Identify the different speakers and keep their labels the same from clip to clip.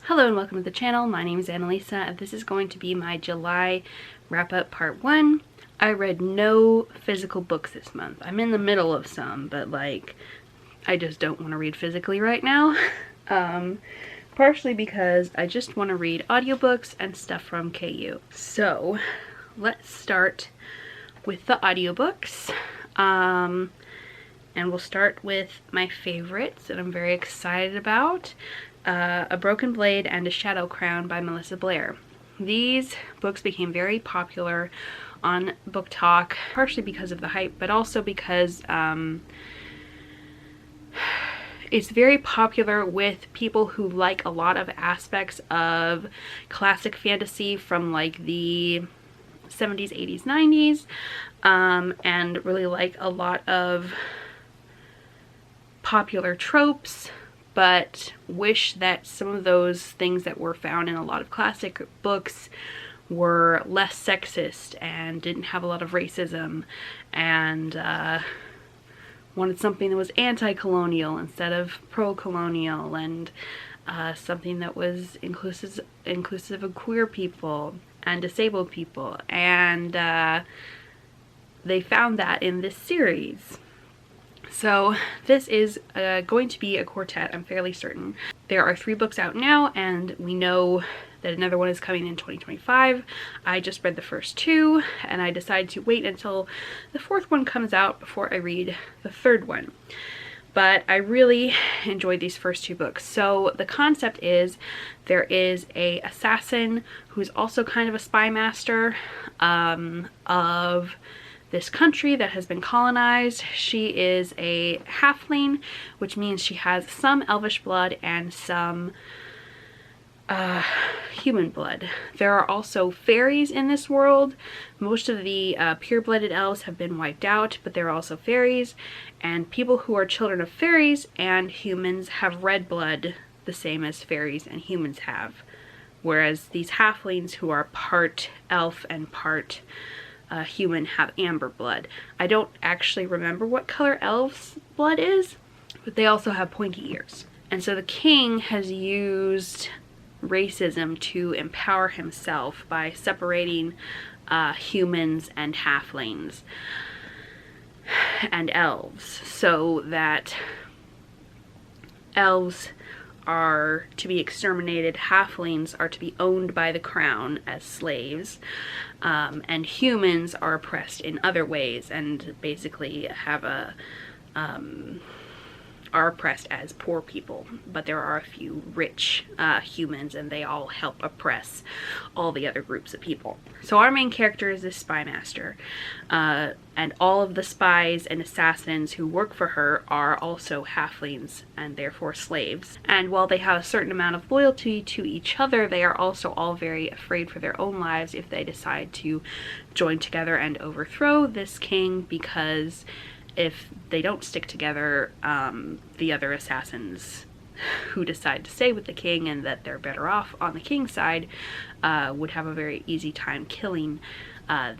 Speaker 1: Hello and welcome to the channel. My name is Annalisa and this is going to be my July wrap-up part 1. I read no physical books this month. I'm in the middle of some, but like, I just don't want to read physically right now. Partially because I just want to read audiobooks and stuff from KU. So let's start with the audiobooks. And we'll start with my favorites that I'm very excited about. A Broken Blade and A Shadow Crown by Melissa Blair. These books became very popular on Book Talk, partially because of the hype, but also because it's very popular with people who like a lot of aspects of classic fantasy from like the 70s, 80s, 90s, and really like a lot of popular tropes, but wish that some of those things that were found in a lot of classic books were less sexist and didn't have a lot of racism, and wanted something that was anti-colonial instead of pro-colonial, and something that was inclusive of queer people and disabled people. And they found that in this series. So this is going to be a quartet, I'm fairly certain. There are 3 books out now, and we know that another one is coming in 2025. I just read the first 2, and I decided to wait until the 4th one comes out before I read the 3rd one. But I really enjoyed these first 2 books. So the concept is there is a assassin who's also kind of a spy master of this country that has been colonized. She is a halfling, which means she has some elvish blood and some human blood. There are also fairies in this world. Most of the pure-blooded elves have been wiped out, but there are also fairies, and people who are children of fairies and humans have red blood, the same as fairies and humans have, whereas these halflings, who are part elf and part human, have amber blood. I don't actually remember what color elves' blood is, but they also have pointy ears. And so the king has used racism to empower himself by separating humans and halflings and elves, so that elves are to be exterminated, halflings are to be owned by the crown as slaves, and humans are oppressed in other ways and basically have are oppressed as poor people. But there are a few rich humans, and they all help oppress all the other groups of people. So our main character is this spy master, and all of the spies and assassins who work for her are also halflings and therefore slaves. And while they have a certain amount of loyalty to each other, they are also all very afraid for their own lives if they decide to join together and overthrow this king, because if they don't stick together, the other assassins who decide to stay with the king and that they're better off on the king's side would have a very easy time killing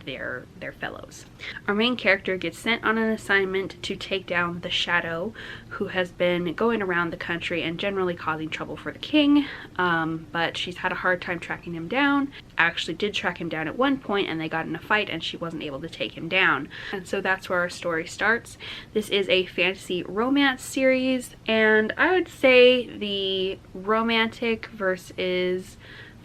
Speaker 1: their fellows. Our main character gets sent on an assignment to take down the Shadow, who has been going around the country and generally causing trouble for the king, but she's had a hard time tracking him down. Actually did track him down at one point, and they got in a fight and she wasn't able to take him down. And so that's where our story starts. This is a fantasy romance series, and I would say the romantic versus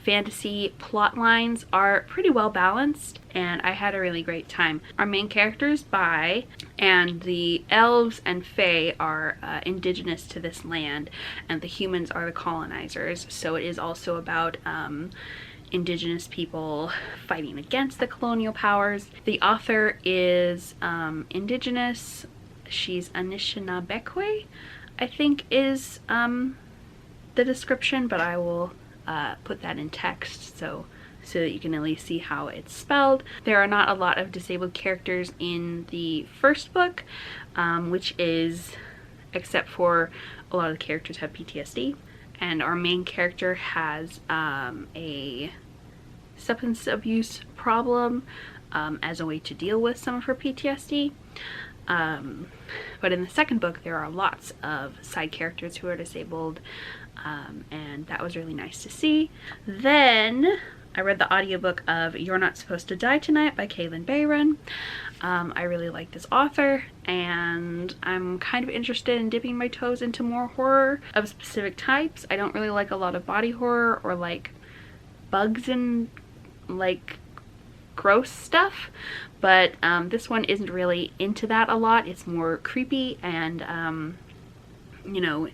Speaker 1: fantasy plot lines are pretty well balanced, and I had a really great time. Our main character is bi, and the elves and fae are indigenous to this land, and the humans are the colonizers. So it is also about indigenous people fighting against the colonial powers. The author is indigenous. She's Anishinabekwe, I think is the description, but I will put that in text so that you can at least see how it's spelled. There are not a lot of disabled characters in the first book, which is, except for a lot of the characters have PTSD, and our main character has a substance abuse problem as a way to deal with some of her PTSD. But in the second book, there are lots of side characters who are disabled, and that was really nice to see. Then I read the audiobook of You're Not Supposed to Die Tonight by Kaylin Bayron. I really like this author, and I'm kind of interested in dipping my toes into more horror of specific types. I don't really like a lot of body horror or like bugs and like gross stuff, but this one isn't really into that a lot. It's more creepy and you know,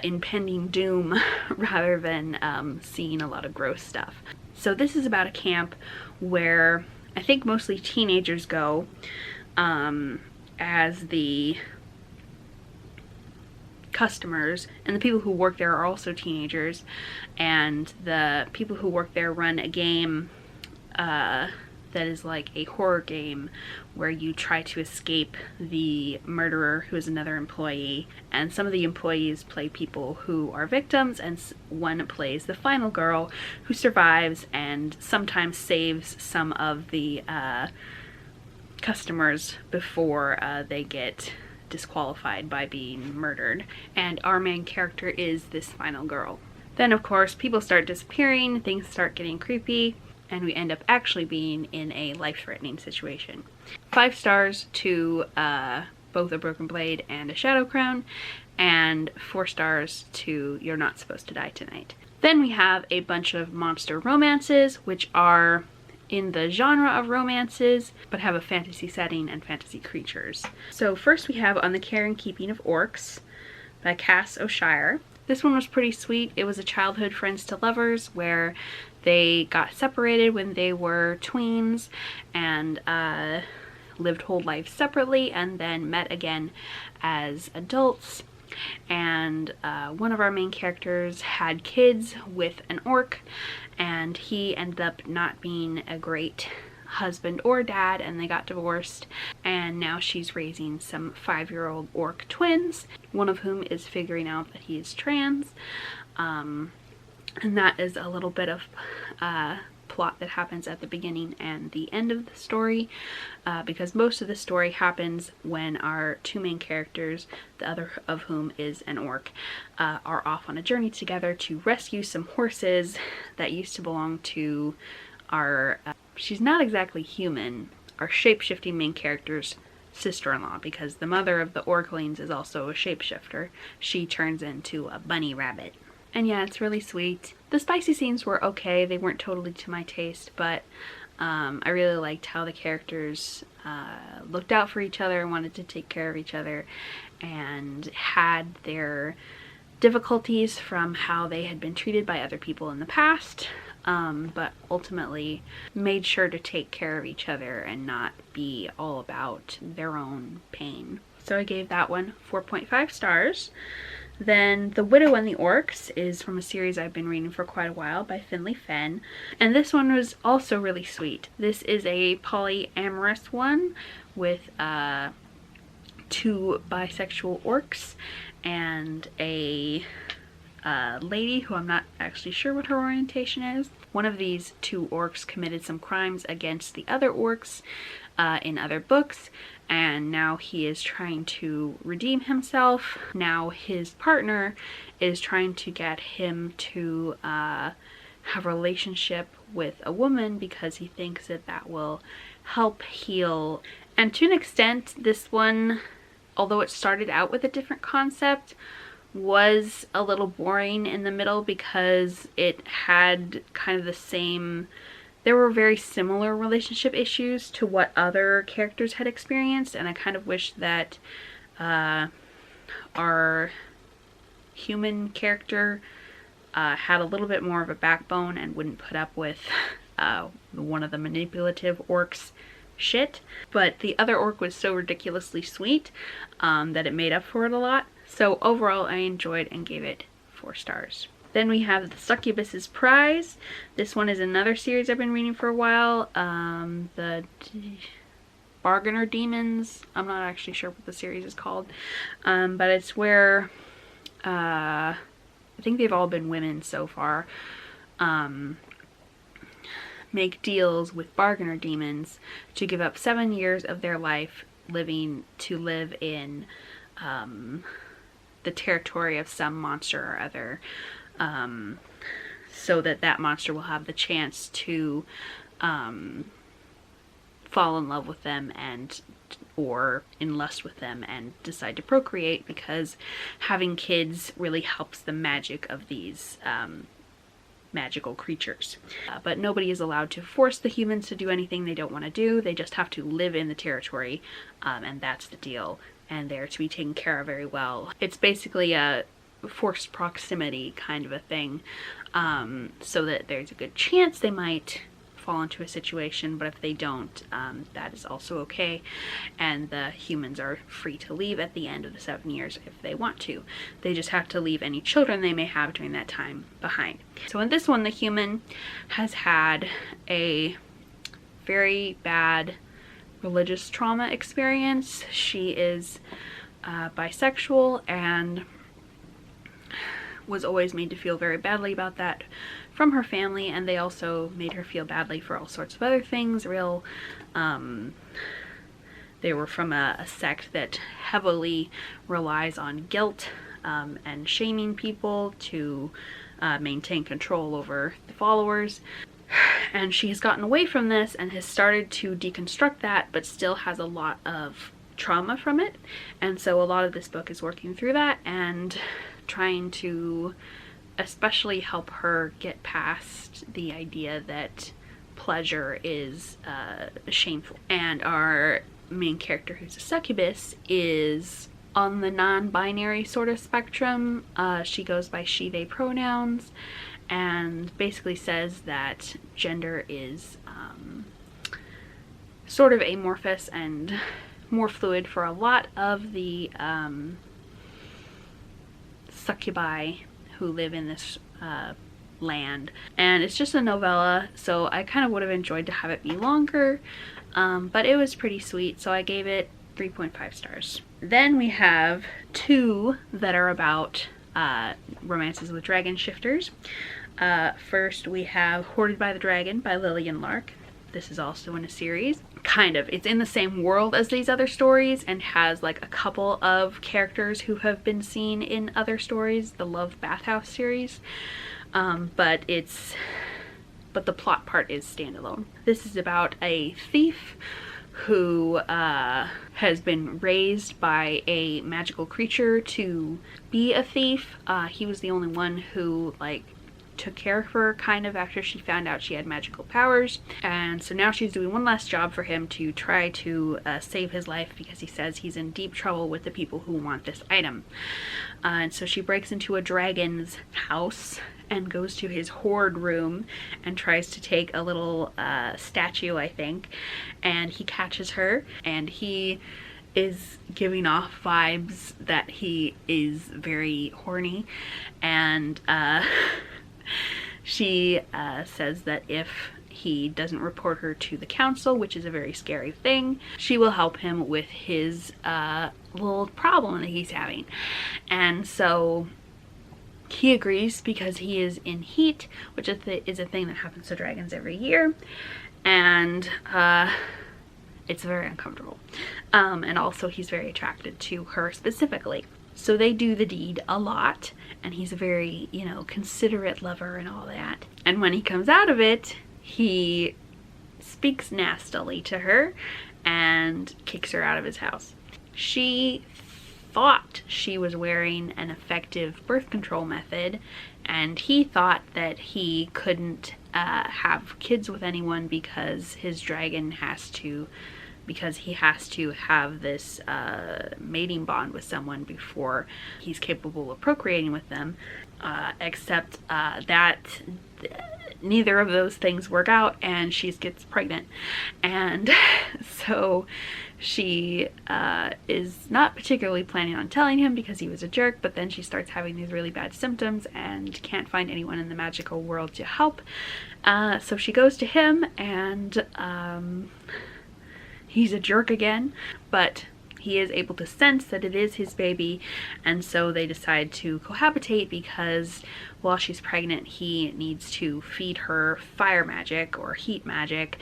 Speaker 1: impending doom rather than seeing a lot of gross stuff. So this is about a camp where I think mostly teenagers go, as the customers, and the people who work there are also teenagers, and the people who work there run a game that is like a horror game where you try to escape the murderer, who is another employee, and some of the employees play people who are victims, and one plays the final girl who survives and sometimes saves some of the customers before they get disqualified by being murdered. And our main character is this final girl. Then of course people start disappearing, things start getting creepy, and we end up actually being in a life-threatening situation. 5 stars to both A Broken Blade and A Shadow Crown, and 4 stars to You're Not Supposed to Die Tonight. Then we have a bunch of monster romances, which are in the genre of romances, but have a fantasy setting and fantasy creatures. So first we have On the Care and Keeping of Orcs by Cass O'Shire. This one was pretty sweet. It was a childhood friends to lovers where they got separated when they were tweens and lived whole lives separately, and then met again as adults. And one of our main characters had kids with an orc, and he ended up not being a great husband or dad, and they got divorced, and now she's raising some 5-year-old orc twins, one of whom is figuring out that he is trans. And that is a little bit of plot that happens at the beginning and the end of the story, because most of the story happens when our 2 main characters, the other of whom is an orc, are off on a journey together to rescue some horses that used to belong to our, she's not exactly human, our shape-shifting main character's sister-in-law, because the mother of the orclings is also a shapeshifter. She turns into a bunny rabbit. And yeah, it's really sweet. The spicy scenes were okay. They weren't totally to my taste, but I really liked how the characters looked out for each other and wanted to take care of each other, and had their difficulties from how they had been treated by other people in the past, but ultimately made sure to take care of each other and not be all about their own pain. So I gave that one 4.5 stars. Then The Widow and the Orcs is from a series I've been reading for quite a while by Finley Fenn, and this one was also really sweet. This is a polyamorous one with 2 bisexual orcs and a lady who I'm not actually sure what her orientation is. One of these 2 orcs committed some crimes against the other orcs in other books, and now he is trying to redeem himself. Now his partner is trying to get him to have a relationship with a woman because he thinks that that will help heal. And to an extent, this one, although it started out with a different concept, was a little boring in the middle because it had kind of the same, there were very similar relationship issues to what other characters had experienced, and I kind of wish that our human character had a little bit more of a backbone and wouldn't put up with one of the manipulative orcs shit. But the other orc was so ridiculously sweet that it made up for it a lot. So overall I enjoyed and gave it 4 stars. Then we have The Succubus's Prize. This one is another series I've been reading for a while. The Bargainer Demons. I'm not actually sure what the series is called. But it's where I think they've all been women so far. Make deals with bargainer demons to give up 7 years of their life to live in the the territory of some monster or other, so that that monster will have the chance to fall in love with them and or in lust with them and decide to procreate, because having kids really helps the magic of these magical creatures. But nobody is allowed to force the humans to do anything they don't want to do. They just have to live in the territory, and that's the deal. And they're to be taken care of very well. It's basically a forced proximity kind of a thing, so that there's a good chance they might fall into a situation, but if they don't, that is also okay, and the humans are free to leave at the end of the 7 years if they want to. They just have to leave any children they may have during that time behind. So in this one, the human has had a very bad religious trauma experience. She is bisexual and was always made to feel very badly about that from her family, and they also made her feel badly for all sorts of other things. They were from a sect that heavily relies on guilt and shaming people to maintain control over the followers. And she has gotten away from this and has started to deconstruct that, but still has a lot of trauma from it. And so a lot of this book is working through that and trying to especially help her get past the idea that pleasure is shameful. And our main character, who's a succubus, is on the non-binary sort of spectrum. She goes by she, they pronouns, and basically says that gender is sort of amorphous and more fluid for a lot of the succubi who live in this land. And it's just a novella, so I kind of would have enjoyed to have it be longer, but it was pretty sweet, so I gave it 3.5 stars. Then we have two that are about romances with dragon shifters. First we have Hoarded by the Dragon by Lillian Lark. This is also in a series. Kind of. It's in the same world as these other stories and has like a couple of characters who have been seen in other stories, the Love Bathhouse series. But the plot part is standalone. This is about a thief who has been raised by a magical creature to be a thief. He was the only one who like took care of her kind of after she found out she had magical powers, and so now she's doing one last job for him to try to save his life, because he says he's in deep trouble with the people who want this item. And so she breaks into a dragon's house and goes to his hoard room and tries to take a little statue, I think, and he catches her, and he is giving off vibes that he is very horny, and she says that if he doesn't report her to the council, which is a very scary thing, she will help him with his little problem that he's having. And so he agrees because he is in heat, which is a thing that happens to dragons every year, and it's very uncomfortable. And also he's very attracted to her specifically. So they do the deed a lot, and he's a very, you know, considerate lover and all that. And when he comes out of it, he speaks nastily to her and kicks her out of his house. She thought she was wearing an effective birth control method, and he thought that he couldn't have kids with anyone because his dragon has to have this mating bond with someone before he's capable of procreating with them, except that neither of those things work out, and she gets pregnant. And so she is not particularly planning on telling him because he was a jerk, but then she starts having these really bad symptoms and can't find anyone in the magical world to help. So she goes to him, and he's a jerk again, but he is able to sense that it is his baby, and so they decide to cohabitate because while she's pregnant, he needs to feed her fire magic or heat magic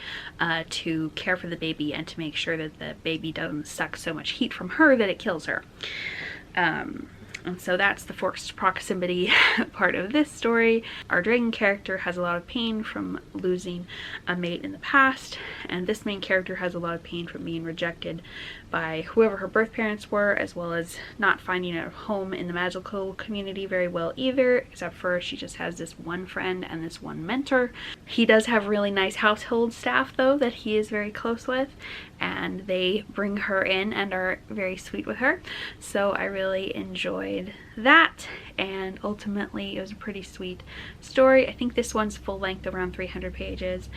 Speaker 1: to care for the baby and to make sure that the baby doesn't suck so much heat from her that it kills her. And so that's the forced proximity part of this story. Our dragon character has a lot of pain from losing a mate in the past, and this main character has a lot of pain from being rejected by whoever her birth parents were, as well as not finding a home in the magical community very well either, except for she just has this one friend and this one mentor. He does have really nice household staff though that he is very close with, and they bring her in and are very sweet with her. So I really enjoyed that, and ultimately it was a pretty sweet story. I think this one's full length, around 300 pages,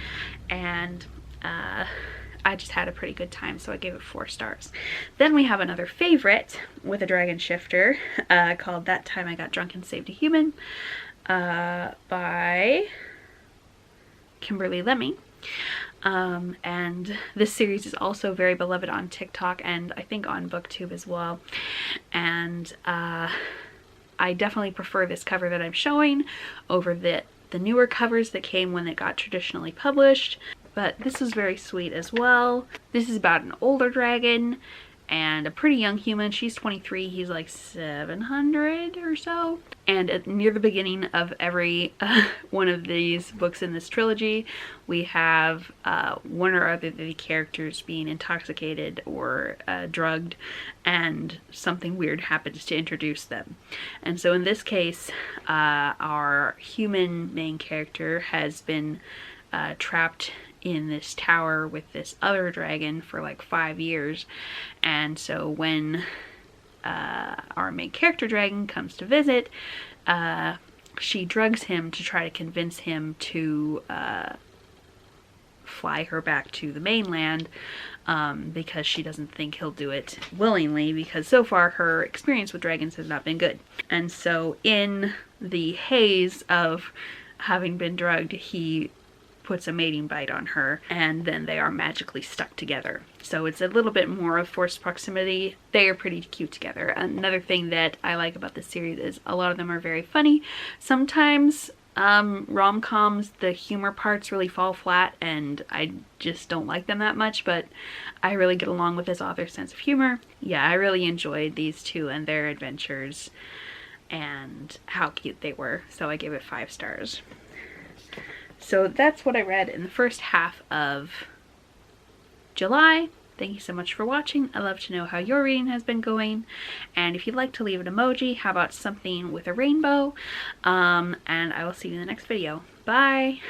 Speaker 1: and I just had a pretty good time, so I gave it 4 stars. Then we have another favorite with a dragon shifter called That Time I Got Drunk and Saved a Human by Kimberly Lemmy. And this series is also very beloved on TikTok and I think on BookTube as well. And I definitely prefer this cover that I'm showing over the newer covers that came when it got traditionally published. But this is very sweet as well. This is about an older dragon and a pretty young human. She's 23, he's like 700 or so. And near the beginning of every one of these books in this trilogy, we have one or other of the characters being intoxicated or drugged, and something weird happens to introduce them. And so in this case, our human main character has been trapped in this tower with this other dragon for like 5 years, and so when our main character dragon comes to visit, she drugs him to try to convince him to fly her back to the mainland, because she doesn't think he'll do it willingly, because so far her experience with dragons has not been good. And so in the haze of having been drugged, he puts a mating bite on her, and then they are magically stuck together. So it's a little bit more of forced proximity. They are pretty cute together. Another thing that I like about this series is a lot of them are very funny. Sometimes rom-coms, the humor parts really fall flat and I just don't like them that much, but I really get along with this author's sense of humor. Yeah, I really enjoyed these two and their adventures and how cute they were, so I gave it 5 stars. So that's what I read in the first half of July. Thank you so much for watching. I love to know how your reading has been going. And if you'd like to leave an emoji, how about something with a rainbow? And I will see you in the next video. Bye!